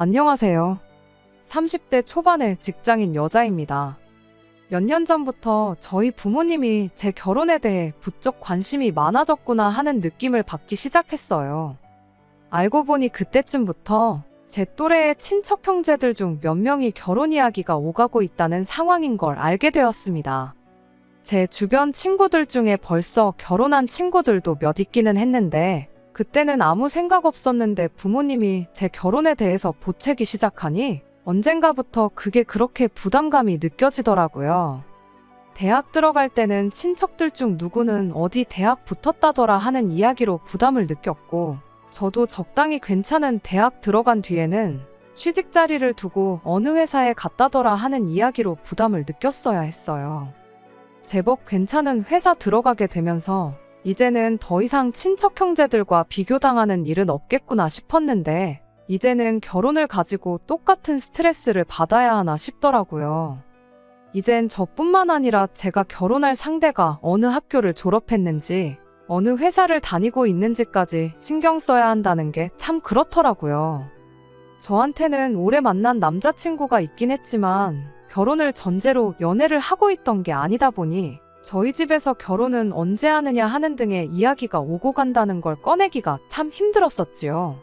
안녕하세요. 30대 초반의 직장인 여자입니다. 몇 년 전부터 저희 부모님이 제 결혼에 대해 부쩍 관심이 많아졌구나 하는 느낌을 받기 시작했어요. 알고 보니 그때쯤부터 제 또래의 친척 형제들 중 몇 명이 결혼 이야기가 오가고 있다는 상황인 걸 알게 되었습니다. 제 주변 친구들 중에 벌써 결혼한 친구들도 몇 있기는 했는데 그때는 아무 생각 없었는데 부모님이 제 결혼에 대해서 보채기 시작하니 언젠가부터 그게 그렇게 부담감이 느껴지더라고요. 대학 들어갈 때는 친척들 중 누구는 어디 대학 붙었다더라 하는 이야기로 부담을 느꼈고 저도 적당히 괜찮은 대학 들어간 뒤에는 취직 자리를 두고 어느 회사에 갔다더라 하는 이야기로 부담을 느꼈어야 했어요. 제법 괜찮은 회사 들어가게 되면서 이제는 더 이상 친척 형제들과 비교당하는 일은 없겠구나 싶었는데 이제는 결혼을 가지고 똑같은 스트레스를 받아야 하나 싶더라고요. 이젠 저뿐만 아니라 제가 결혼할 상대가 어느 학교를 졸업했는지 어느 회사를 다니고 있는지까지 신경 써야 한다는 게 참 그렇더라고요. 저한테는 오래 만난 남자친구가 있긴 했지만 결혼을 전제로 연애를 하고 있던 게 아니다 보니 저희 집에서 결혼은 언제 하느냐 하는 등의 이야기가 오고 간다는 걸 꺼내기가 참 힘들었었지요.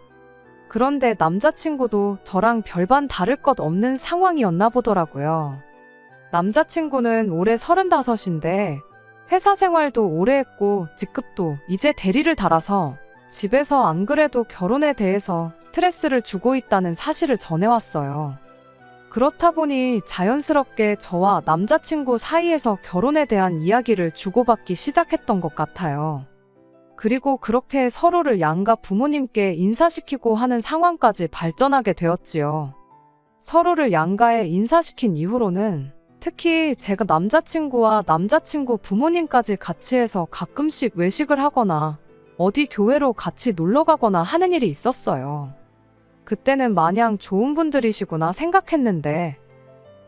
그런데 남자친구도 저랑 별반 다를 것 없는 상황이었나 보더라고요. 남자친구는 올해 35인데 회사 생활도 오래 했고 직급도 이제 대리를 달아서 집에서 안 그래도 결혼에 대해서 스트레스를 주고 있다는 사실을 전해왔어요. 그렇다 보니 자연스럽게 저와 남자친구 사이에서 결혼에 대한 이야기를 주고받기 시작했던 것 같아요. 그리고 그렇게 서로를 양가 부모님께 인사시키고 하는 상황까지 발전하게 되었지요. 서로를 양가에 인사시킨 이후로는 특히 제가 남자친구와 남자친구 부모님까지 같이 해서 가끔씩 외식을 하거나 어디 교회로 같이 놀러 가거나 하는 일이 있었어요. 그때는 마냥 좋은 분들이시구나 생각했는데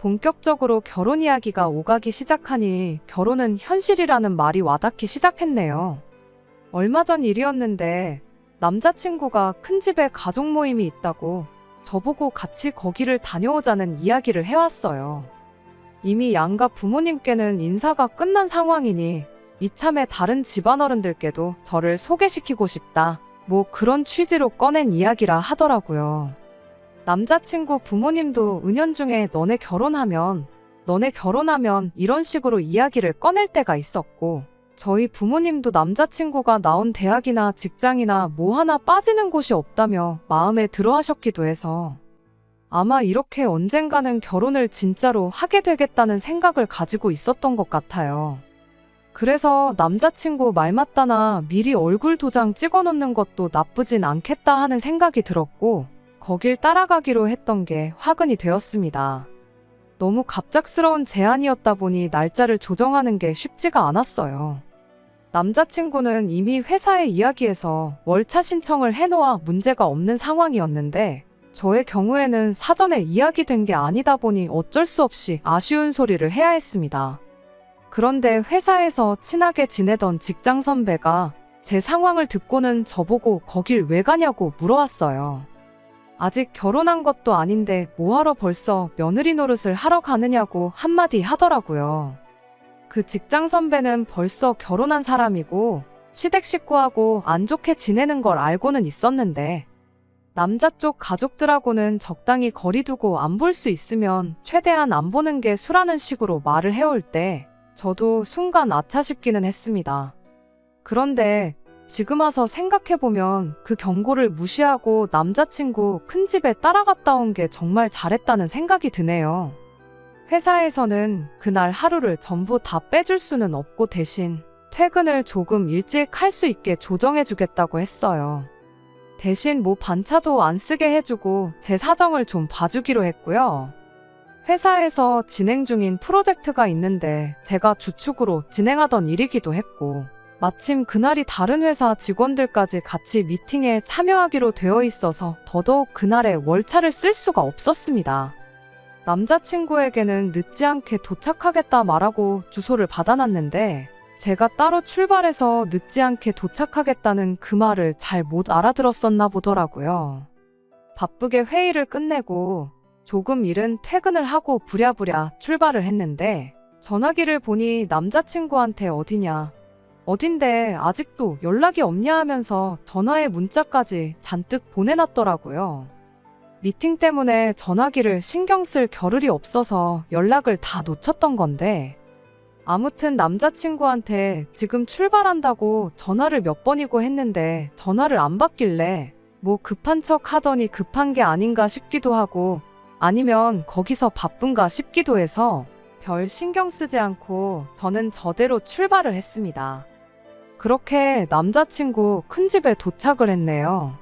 본격적으로 결혼 이야기가 오가기 시작하니 결혼은 현실이라는 말이 와닿기 시작했네요. 얼마 전 일이었는데 남자친구가 큰 집에 가족 모임이 있다고 저보고 같이 거기를 다녀오자는 이야기를 해왔어요. 이미 양가 부모님께는 인사가 끝난 상황이니 이참에 다른 집안어른들께도 저를 소개시키고 싶다. 뭐 그런 취지로 꺼낸 이야기라 하더라고요. 남자친구 부모님도 은연중에 너네 결혼하면 이런 식으로 이야기를 꺼낼 때가 있었고 저희 부모님도 남자친구가 나온 대학이나 직장이나 뭐 하나 빠지는 곳이 없다며 마음에 들어 하셨기도 해서 아마 이렇게 언젠가는 결혼을 진짜로 하게 되겠다는 생각을 가지고 있었던 것 같아요. 그래서 남자친구 말 맞다나 미리 얼굴 도장 찍어놓는 것도 나쁘진 않겠다 하는 생각이 들었고 거길 따라가기로 했던 게 화근이 되었습니다. 너무 갑작스러운 제안이었다 보니 날짜를 조정하는 게 쉽지가 않았어요. 남자친구는 이미 회사에 이야기해서 월차 신청을 해놓아 문제가 없는 상황이었는데 저의 경우에는 사전에 이야기된 게 아니다 보니 어쩔 수 없이 아쉬운 소리를 해야 했습니다. 그런데 회사에서 친하게 지내던 직장 선배가 제 상황을 듣고는 저보고 거길 왜 가냐고 물어왔어요. 아직 결혼한 것도 아닌데 뭐하러 벌써 며느리 노릇을 하러 가느냐고 한마디 하더라고요. 그 직장 선배는 벌써 결혼한 사람이고 시댁 식구하고 안 좋게 지내는 걸 알고는 있었는데 남자 쪽 가족들하고는 적당히 거리 두고 안 볼 수 있으면 최대한 안 보는 게 수라는 식으로 말을 해올 때 저도 순간 아차 싶기는 했습니다. 그런데 지금 와서 생각해보면 그 경고를 무시하고 남자친구 큰 집에 따라갔다 온 게 정말 잘했다는 생각이 드네요. 회사에서는 그날 하루를 전부 다 빼줄 수는 없고 대신 퇴근을 조금 일찍 할 수 있게 조정해주겠다고 했어요. 대신 뭐 반차도 안 쓰게 해주고 제 사정을 좀 봐주기로 했고요. 회사에서 진행 중인 프로젝트가 있는데 제가 주축으로 진행하던 일이기도 했고 마침 그날이 다른 회사 직원들까지 같이 미팅에 참여하기로 되어 있어서 더더욱 그날에 월차를 쓸 수가 없었습니다. 남자친구에게는 늦지 않게 도착하겠다 말하고 주소를 받아놨는데 제가 따로 출발해서 늦지 않게 도착하겠다는 그 말을 잘 못 알아들었었나 보더라고요. 바쁘게 회의를 끝내고 조금 이른 퇴근을 하고 부랴부랴 출발을 했는데 전화기를 보니 남자친구한테 어디냐, 어딘데 아직도 연락이 없냐 하면서 전화에 문자까지 잔뜩 보내놨더라고요. 미팅 때문에 전화기를 신경 쓸 겨를이 없어서 연락을 다 놓쳤던 건데 아무튼 남자친구한테 지금 출발한다고 전화를 몇 번이고 했는데 전화를 안 받길래 뭐 급한 척 하더니 급한 게 아닌가 싶기도 하고 아니면 거기서 바쁜가 싶기도 해서 별 신경 쓰지 않고 저는 저대로 출발을 했습니다. 그렇게 남자친구 큰 집에 도착을 했네요.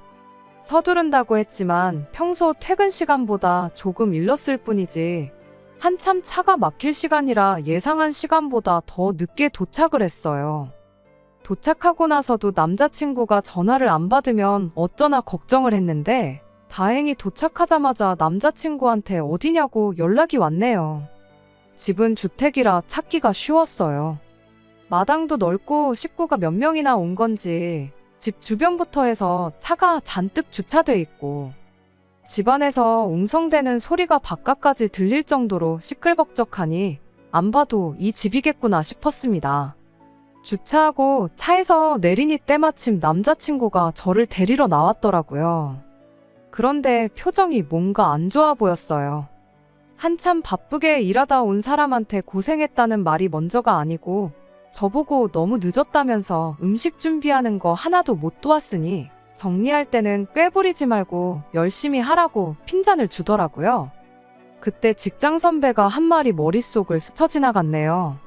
서두른다고 했지만 평소 퇴근 시간보다 조금 일렀을 뿐이지 한참 차가 막힐 시간이라 예상한 시간보다 더 늦게 도착을 했어요. 도착하고 나서도 남자친구가 전화를 안 받으면 어쩌나 걱정을 했는데 다행히 도착하자마자 남자친구한테 어디냐고 연락이 왔네요. 집은 주택이라 찾기가 쉬웠어요. 마당도 넓고 식구가 몇 명이나 온 건지 집 주변부터 해서 차가 잔뜩 주차돼 있고 집안에서 웅성대는 소리가 바깥까지 들릴 정도로 시끌벅적하니 안 봐도 이 집이겠구나 싶었습니다. 주차하고 차에서 내리니 때마침 남자친구가 저를 데리러 나왔더라고요. 그런데 표정이 뭔가 안 좋아 보였어요. 한참 바쁘게 일하다 온 사람한테 고생했다는 말이 먼저가 아니고 저보고 너무 늦었다면서 음식 준비하는 거 하나도 못 도왔으니 정리할 때는 꾀부리지 말고 열심히 하라고 핀잔을 주더라고요. 그때 직장 선배가 한 말이 머릿속을 스쳐 지나갔네요.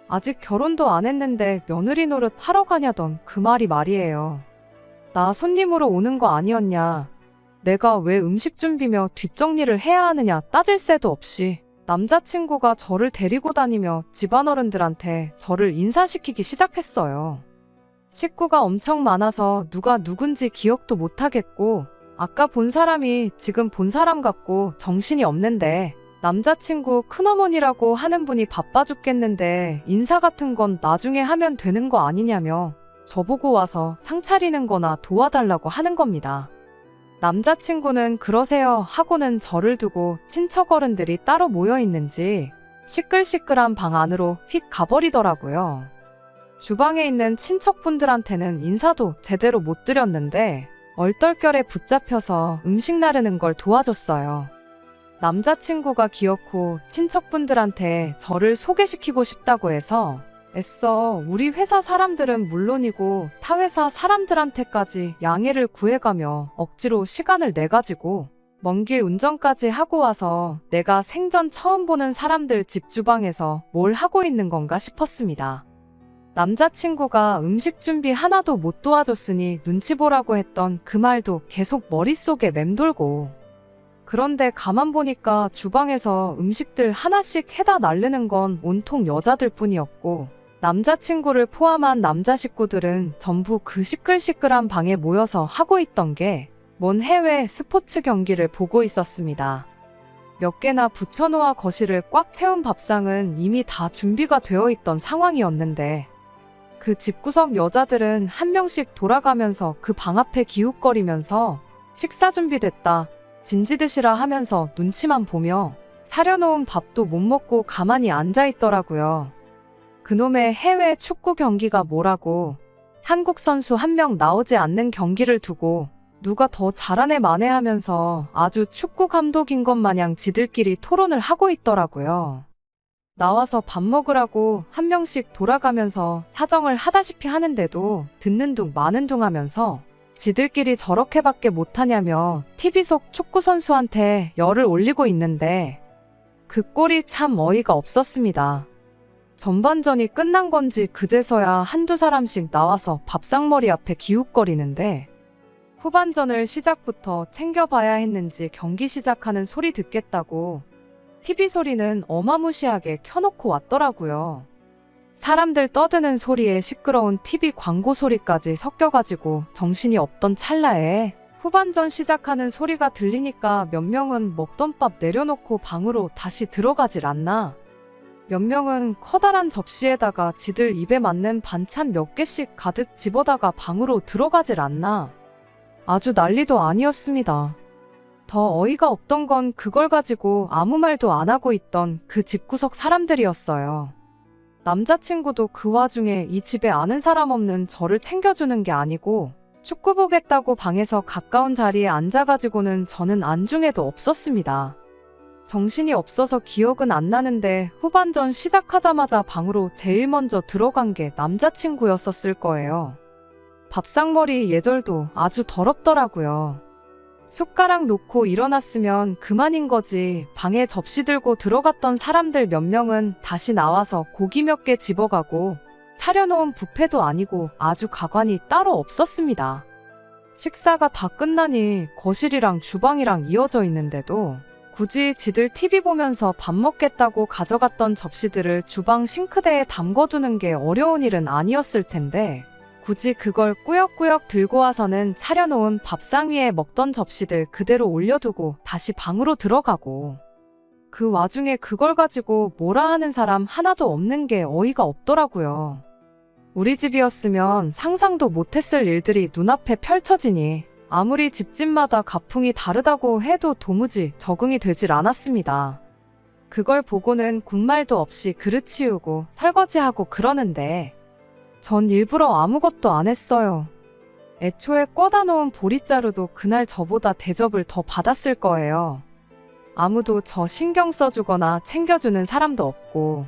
아직 결혼도 안 했는데 며느리 노릇 하러 가냐던 그 말이 말이에요. 나 손님으로 오는 거 아니었냐. 내가 왜 음식 준비며 뒷정리를 해야 하느냐 따질 새도 없이 남자친구가 저를 데리고 다니며 집안어른들한테 저를 인사시키기 시작했어요. 식구가 엄청 많아서 누가 누군지 기억도 못하겠고 아까 본 사람이 지금 본 사람 같고 정신이 없는데 남자친구 큰어머니라고 하는 분이 바빠 죽겠는데 인사 같은 건 나중에 하면 되는 거 아니냐며 저보고 와서 상 차리는 거나 도와달라고 하는 겁니다. 남자친구는 그러세요 하고는 저를 두고 친척 어른들이 따로 모여 있는지 시끌시끌한 방 안으로 휙 가버리더라고요. 주방에 있는 친척분들한테는 인사도 제대로 못 드렸는데 얼떨결에 붙잡혀서 음식 나르는 걸 도와줬어요. 남자친구가 기어코 친척분들한테 저를 소개시키고 싶다고 해서 애써 우리 회사 사람들은 물론이고 타 회사 사람들한테까지 양해를 구해가며 억지로 시간을 내가지고 먼 길 운전까지 하고 와서 내가 생전 처음 보는 사람들 집 주방에서 뭘 하고 있는 건가 싶었습니다. 남자친구가 음식 준비 하나도 못 도와줬으니 눈치 보라고 했던 그 말도 계속 머릿속에 맴돌고 그런데 가만 보니까 주방에서 음식들 하나씩 해다 날르는 건 온통 여자들 뿐이었고 남자친구를 포함한 남자 식구들은 전부 그 시끌시끌한 방에 모여서 하고 있던 게 뭔 해외 스포츠 경기를 보고 있었습니다. 몇 개나 붙여놓아 거실을 꽉 채운 밥상은 이미 다 준비가 되어 있던 상황이었는데 그 집구석 여자들은 한 명씩 돌아가면서 그 방 앞에 기웃거리면서 식사 준비됐다, 진지 드시라 하면서 눈치만 보며 차려놓은 밥도 못 먹고 가만히 앉아있더라고요. 그놈의 해외 축구 경기가 뭐라고 한국 선수 한 명 나오지 않는 경기를 두고 누가 더 잘하네 마네 하면서 아주 축구 감독인 것 마냥 지들끼리 토론을 하고 있더라고요. 나와서 밥 먹으라고 한 명씩 돌아가면서 사정을 하다시피 하는데도 듣는 둥 마는 둥 하면서 지들끼리 저렇게밖에 못하냐며 TV 속 축구 선수한테 열을 올리고 있는데 그 꼴이 참 어이가 없었습니다. 전반전이 끝난 건지 그제서야 한두 사람씩 나와서 밥상머리 앞에 기웃거리는데 후반전을 시작부터 챙겨봐야 했는지 경기 시작하는 소리 듣겠다고 TV 소리는 어마무시하게 켜놓고 왔더라고요. 사람들 떠드는 소리에 시끄러운 TV 광고 소리까지 섞여가지고 정신이 없던 찰나에 후반전 시작하는 소리가 들리니까 몇 명은 먹던 밥 내려놓고 방으로 다시 들어가질 않나. 몇 명은 커다란 접시에다가 지들 입에 맞는 반찬 몇 개씩 가득 집어다가 방으로 들어가질 않나. 아주 난리도 아니었습니다. 더 어이가 없던 건 그걸 가지고 아무 말도 안 하고 있던 그 집구석 사람들이었어요. 남자친구도 그 와중에 이 집에 아는 사람 없는 저를 챙겨주는 게 아니고 축구 보겠다고 방에서 가까운 자리에 앉아가지고는 저는 안중에도 없었습니다. 정신이 없어서 기억은 안 나는데 후반전 시작하자마자 방으로 제일 먼저 들어간 게 남자친구였었을 거예요. 밥상머리 예절도 아주 더럽더라고요. 숟가락 놓고 일어났으면 그만인 거지. 방에 접시 들고 들어갔던 사람들 몇 명은 다시 나와서 고기 몇 개 집어가고 차려놓은 뷔페도 아니고 아주 가관이 따로 없었습니다. 식사가 다 끝나니 거실이랑 주방이랑 이어져 있는데도 굳이 지들 TV 보면서 밥 먹겠다고 가져갔던 접시들을 주방 싱크대에 담궈두는 게 어려운 일은 아니었을 텐데 굳이 그걸 꾸역꾸역 들고 와서는 차려놓은 밥상 위에 먹던 접시들 그대로 올려두고 다시 방으로 들어가고 그 와중에 그걸 가지고 뭐라 하는 사람 하나도 없는 게 어이가 없더라고요. 우리 집이었으면 상상도 못했을 일들이 눈앞에 펼쳐지니 아무리 집집마다 가풍이 다르다고 해도 도무지 적응이 되질 않았습니다. 그걸 보고는 군말도 없이 그릇 치우고 설거지하고 그러는데 전 일부러 아무것도 안 했어요. 애초에 꿔다 놓은 보리자루도 그날 저보다 대접을 더 받았을 거예요. 아무도 저 신경 써주거나 챙겨주는 사람도 없고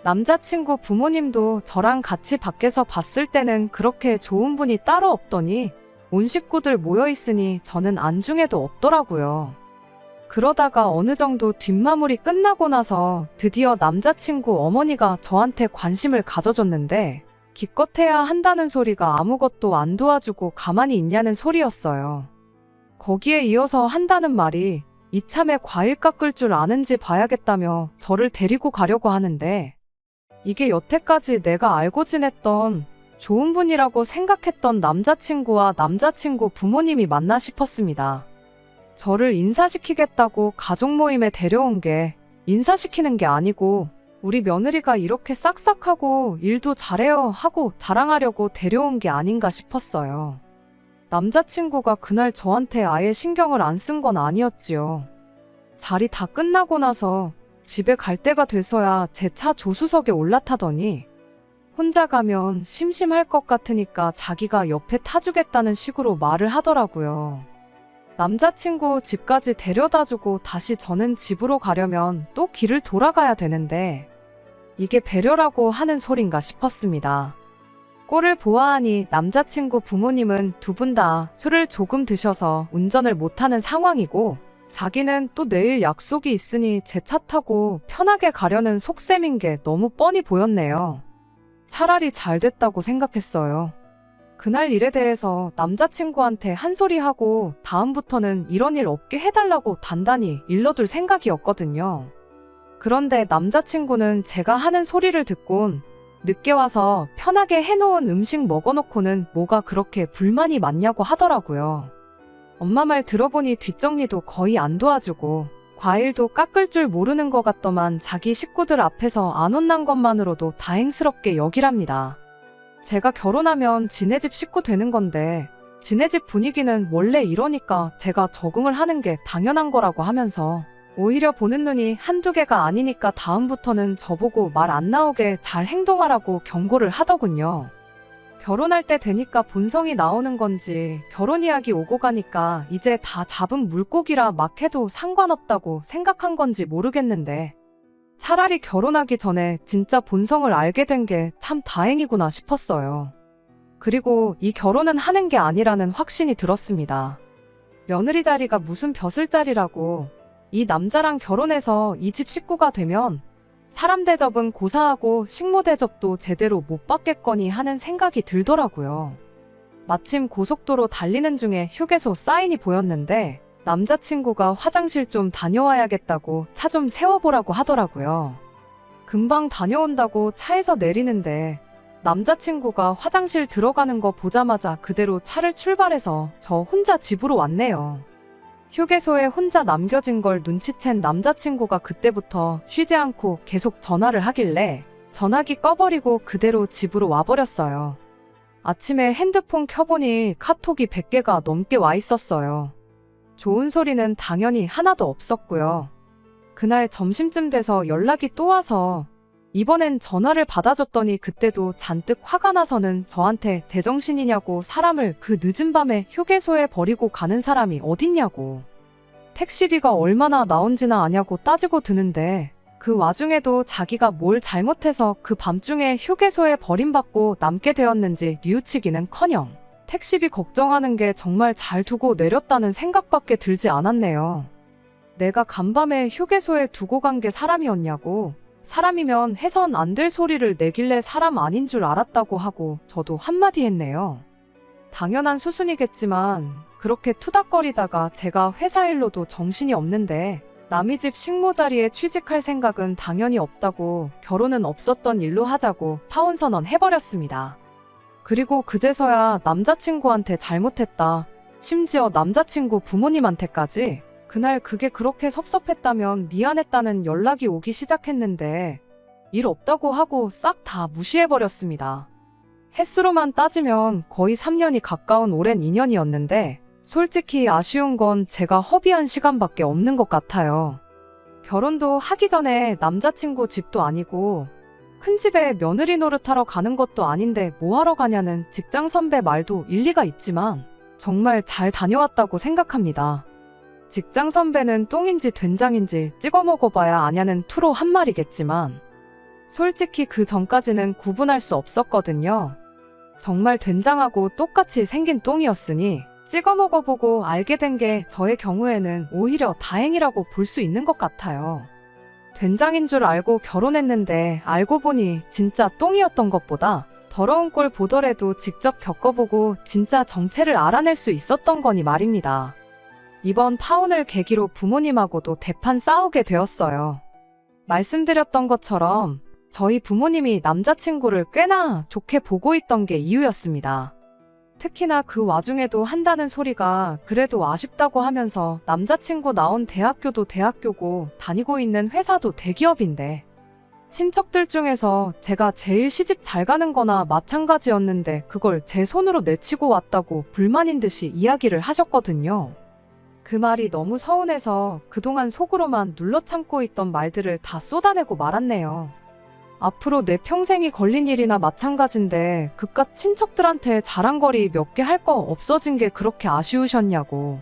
남자친구 부모님도 저랑 같이 밖에서 봤을 때는 그렇게 좋은 분이 따로 없더니 온 식구들 모여있으니 저는 안중에도 없더라고요. 그러다가 어느 정도 뒷마무리 끝나고 나서 드디어 남자친구 어머니가 저한테 관심을 가져줬는데 기껏해야 한다는 소리가 아무것도 안 도와주고 가만히 있냐는 소리였어요. 거기에 이어서 한다는 말이 이참에 과일 깎을 줄 아는지 봐야겠다며 저를 데리고 가려고 하는데 이게 여태까지 내가 알고 지냈던 좋은 분이라고 생각했던 남자친구와 남자친구 부모님이 맞나 싶었습니다. 저를 인사시키겠다고 가족 모임에 데려온 게 인사시키는 게 아니고 우리 며느리가 이렇게 싹싹하고 일도 잘해요 하고 자랑하려고 데려온 게 아닌가 싶었어요. 남자친구가 그날 저한테 아예 신경을 안 쓴 건 아니었지요. 자리 다 끝나고 나서 집에 갈 때가 돼서야 제 차 조수석에 올라타더니 혼자 가면 심심할 것 같으니까 자기가 옆에 타주겠다는 식으로 말을 하더라고요. 남자친구 집까지 데려다주고 다시 저는 집으로 가려면 또 길을 돌아가야 되는데 이게 배려라고 하는 소린가 싶었습니다. 꼴을 보아하니 남자친구 부모님은 두 분 다 술을 조금 드셔서 운전을 못하는 상황이고 자기는 또 내일 약속이 있으니 제 차 타고 편하게 가려는 속셈인 게 너무 뻔히 보였네요. 차라리 잘 됐다고 생각했어요. 그날 일에 대해서 남자친구한테 한 소리 하고 다음부터는 이런 일 없게 해달라고 단단히 일러둘 생각이었거든요. 그런데 남자친구는 제가 하는 소리를 듣곤 늦게 와서 편하게 해놓은 음식 먹어놓고는 뭐가 그렇게 불만이 많냐고 하더라고요. 엄마 말 들어보니 뒷정리도 거의 안 도와주고 과일도 깎을 줄 모르는 것 같더만 자기 식구들 앞에서 안 혼난 것만으로도 다행스럽게 여기랍니다. 제가 결혼하면 지네 집 식구 되는 건데 지네 집 분위기는 원래 이러니까 제가 적응을 하는 게 당연한 거라고 하면서 오히려 보는 눈이 한두 개가 아니니까 다음부터는 저보고 말 안 나오게 잘 행동하라고 경고를 하더군요. 결혼할 때 되니까 본성이 나오는 건지 결혼 이야기 오고 가니까 이제 다 잡은 물고기라 막 해도 상관없다고 생각한 건지 모르겠는데 차라리 결혼하기 전에 진짜 본성을 알게 된 게 참 다행이구나 싶었어요. 그리고 이 결혼은 하는 게 아니라는 확신이 들었습니다. 며느리 자리가 무슨 벼슬자리라고 이 남자랑 결혼해서 이 집 식구가 되면 사람 대접은 고사하고 식모 대접도 제대로 못 받겠거니 하는 생각이 들더라고요. 마침 고속도로 달리는 중에 휴게소 사인이 보였는데 남자친구가 화장실 좀 다녀와야겠다고 차 좀 세워보라고 하더라고요. 금방 다녀온다고 차에서 내리는데 남자친구가 화장실 들어가는 거 보자마자 그대로 차를 출발해서 저 혼자 집으로 왔네요. 휴게소에 혼자 남겨진 걸 눈치챈 남자친구가 그때부터 쉬지 않고 계속 전화를 하길래 전화기 꺼버리고 그대로 집으로 와버렸어요. 아침에 핸드폰 켜보니 카톡이 100개가 넘게 와 있었어요. 좋은 소리는 당연히 하나도 없었고요. 그날 점심쯤 돼서 연락이 또 와서 이번엔 전화를 받아줬더니 그때도 잔뜩 화가 나서는 저한테 제정신이냐고, 사람을 그 늦은 밤에 휴게소에 버리고 가는 사람이 어딨냐고, 택시비가 얼마나 나온지나 아냐고 따지고 드는데, 그 와중에도 자기가 뭘 잘못해서 그 밤중에 휴게소에 버림받고 남게 되었는지 뉘우치기는커녕 택시비 걱정하는 게 정말 잘 두고 내렸다는 생각밖에 들지 않았네요. 내가 간밤에 휴게소에 두고 간 게 사람이었냐고, 사람이면 해선 안 될 소리를 내길래 사람 아닌 줄 알았다고 하고 저도 한마디 했네요. 당연한 수순이겠지만 그렇게 투닥거리다가 제가 회사 일로도 정신이 없는데 남의 집 식모 자리에 취직할 생각은 당연히 없다고, 결혼은 없었던 일로 하자고 파혼선언 해버렸습니다. 그리고 그제서야 남자친구한테 잘못했다, 심지어 남자친구 부모님한테까지 그날 그게 그렇게 섭섭했다면 미안했다는 연락이 오기 시작했는데 일 없다고 하고 싹 다 무시해버렸습니다. 횟수로만 따지면 거의 3년이 가까운 오랜 인연이었는데 솔직히 아쉬운 건 제가 허비한 시간밖에 없는 것 같아요. 결혼도 하기 전에 남자친구 집도 아니고 큰 집에 며느리 노릇하러 가는 것도 아닌데 뭐하러 가냐는 직장 선배 말도 일리가 있지만 정말 잘 다녀왔다고 생각합니다. 직장 선배는 똥인지 된장인지 찍어 먹어봐야 아냐는 투로 한 말이겠지만 솔직히 그 전까지는 구분할 수 없었거든요. 정말 된장하고 똑같이 생긴 똥이었으니 찍어 먹어보고 알게 된 게 저의 경우에는 오히려 다행이라고 볼 수 있는 것 같아요. 된장인 줄 알고 결혼했는데 알고 보니 진짜 똥이었던 것보다 더러운 꼴 보더라도 직접 겪어보고 진짜 정체를 알아낼 수 있었던 거니 말입니다. 이번 파혼을 계기로 부모님하고도 대판 싸우게 되었어요. 말씀드렸던 것처럼 저희 부모님이 남자친구를 꽤나 좋게 보고 있던 게 이유였습니다. 특히나 그 와중에도 한다는 소리가 그래도 아쉽다고 하면서 남자친구 나온 대학교도 대학교고 다니고 있는 회사도 대기업인데 친척들 중에서 제가 제일 시집 잘 가는 거나 마찬가지였는데 그걸 제 손으로 내치고 왔다고 불만인 듯이 이야기를 하셨거든요. 그 말이 너무 서운해서 그동안 속으로만 눌러 참고 있던 말들을 다 쏟아내고 말았네요. 앞으로 내 평생이 걸린 일이나 마찬가지인데 그깟 친척들한테 자랑거리 몇 개 할 거 없어진 게 그렇게 아쉬우셨냐고.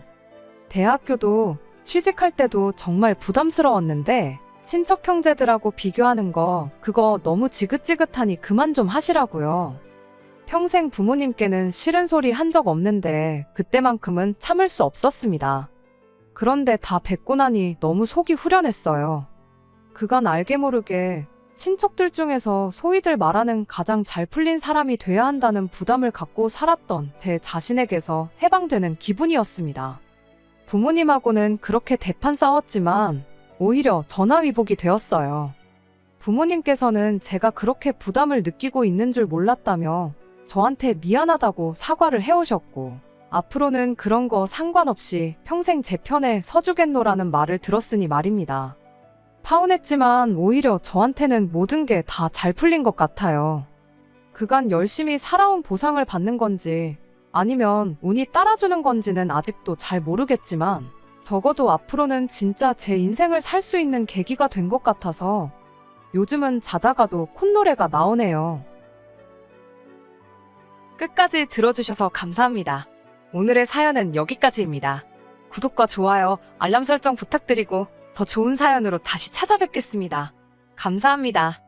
대학교도 취직할 때도 정말 부담스러웠는데 친척 형제들하고 비교하는 거 그거 너무 지긋지긋하니 그만 좀 하시라고요. 평생 부모님께는 싫은 소리 한 적 없는데 그때만큼은 참을 수 없었습니다. 그런데 다 뵙고 나니 너무 속이 후련했어요. 그간 알게 모르게 친척들 중에서 소위들 말하는 가장 잘 풀린 사람이 돼야 한다는 부담을 갖고 살았던 제 자신에게서 해방되는 기분이었습니다. 부모님하고는 그렇게 대판 싸웠지만 오히려 전화위복이 되었어요. 부모님께서는 제가 그렇게 부담을 느끼고 있는 줄 몰랐다며 저한테 미안하다고 사과를 해오셨고 앞으로는 그런 거 상관없이 평생 제 편에 서주겠노라는 말을 들었으니 말입니다. 파혼했지만 오히려 저한테는 모든 게 다 잘 풀린 것 같아요. 그간 열심히 살아온 보상을 받는 건지 아니면 운이 따라주는 건지는 아직도 잘 모르겠지만 적어도 앞으로는 진짜 제 인생을 살 수 있는 계기가 된 것 같아서 요즘은 자다가도 콧노래가 나오네요. 끝까지 들어주셔서 감사합니다. 오늘의 사연은 여기까지입니다. 구독과 좋아요, 알람 설정 부탁드리고 더 좋은 사연으로 다시 찾아뵙겠습니다. 감사합니다.